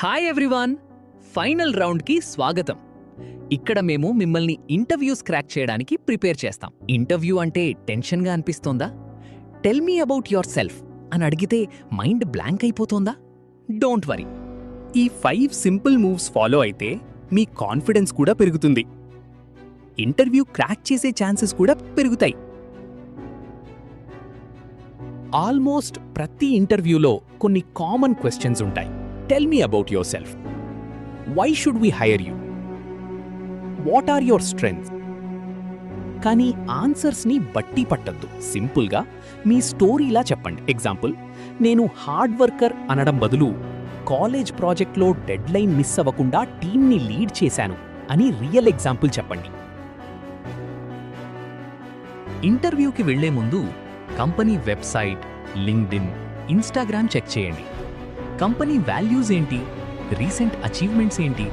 Hi everyone, final రౌండ్కి స్వాగతం. ఇక్కడ మేము మిమ్మల్ని ఇంటర్వ్యూస్ క్రాక్ చేయడానికి ప్రిపేర్ చేస్తాం. ఇంటర్వ్యూ అంటే టెన్షన్గా అనిపిస్తోందా? Tell me about yourself అని అడిగితే మైండ్ బ్లాంక్ అయిపోతోందా? డోంట్ వరీ, ఈ 5 సింపుల్ మూవ్స్ ఫాలో అయితే మీ కాన్ఫిడెన్స్ కూడా పెరుగుతుంది. ఇంటర్వ్యూ క్రాక్ చేసే ఛాన్సెస్ కూడా పెరుగుతాయి. ఆల్మోస్ట్ ప్రతి ఇంటర్వ్యూలో కొన్ని కామన్ క్వశ్చన్స్ ఉంటాయి. Tell me about yourself. Why should we hire you? What are your strengths? కానీ ఆన్సర్స్ని బట్టి పట్టద్దు. సింపుల్గా మీ స్టోరీలా చెప్పండి. ఎగ్జాంపుల్, నేను హార్డ్ వర్కర్ అనడం బదులు కాలేజ్ ప్రాజెక్ట్లో డెడ్లైన్ మిస్ అవ్వకుండా టీమ్ని లీడ్ చేశాను అని రియల్ ఎగ్జాంపుల్ చెప్పండి. ఇంటర్వ్యూకి వెళ్లే ముందు company website, LinkedIn, Instagram check చేయండి. కంపెనీ వాల్యూస్ ఏంటి, రీసెంట్ అచీవ్మెంట్స్ ఏంటి?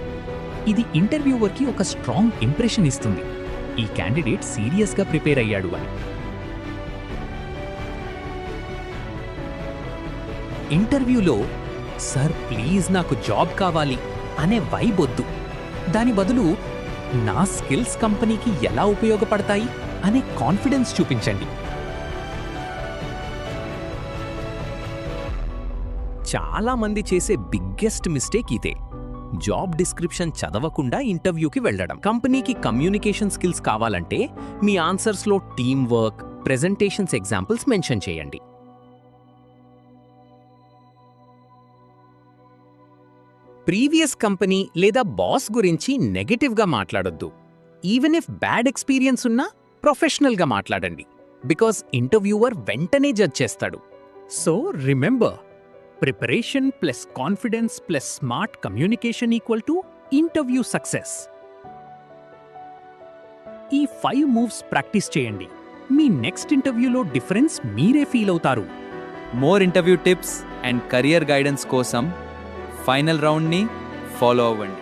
ఇది ఇంటర్వ్యూవర్కి ఒక స్ట్రాంగ్ ఇంప్రెషన్ ఇస్తుంది, ఈ క్యాండిడేట్ సీరియస్గా ప్రిపేర్ అయ్యాడు అని. ఇంటర్వ్యూలో సార్ ప్లీజ్ నాకు జాబ్ కావాలి అనే వైబ్ వద్దు. దాని బదులు నా స్కిల్స్ కంపెనీకి ఎలా ఉపయోగపడతాయి అనే కాన్ఫిడెన్స్ చూపించండి. చాలా మంది చేసే బిగ్గెస్ట్ మిస్టేక్ ఇదే. జాబ్ డిస్క్రిప్షన్ చదవకుండా ఇంటర్వ్యూకి వెళ్ళడం. కంపెనీకి కమ్యూనికేషన్ స్కిల్స్ కావాలంటే మీ ఆన్సర్స్లో team work, presentations examples mention చేయండి. ప్రీవియస్ కంపెనీ లేదా బాస్ గురించి నెగటివ్గా మాట్లాడొద్దు. ఈవెన్ ఇఫ్ బ్యాడ్ ఎక్స్పీరియన్స్ ఉన్నా ప్రొఫెషనల్గా మాట్లాడండి, బికాస్ ఇంటర్వ్యూవర్ వెంటనే జడ్జ్ చేస్తాడు. So remember, preparation plus confidence plus smart communication equal to interview success. ఈ 5 మూవ్స్ ప్రాక్టీస్ చేయండి. మీ నెక్స్ట్ ఇంటర్వ్యూలో డిఫరెన్స్ మీరే ఫీల్ అవుతారు. More interview tips and career guidance కోసం ఫైనల్ రౌండ్ని ఫాలో అవ్వండి.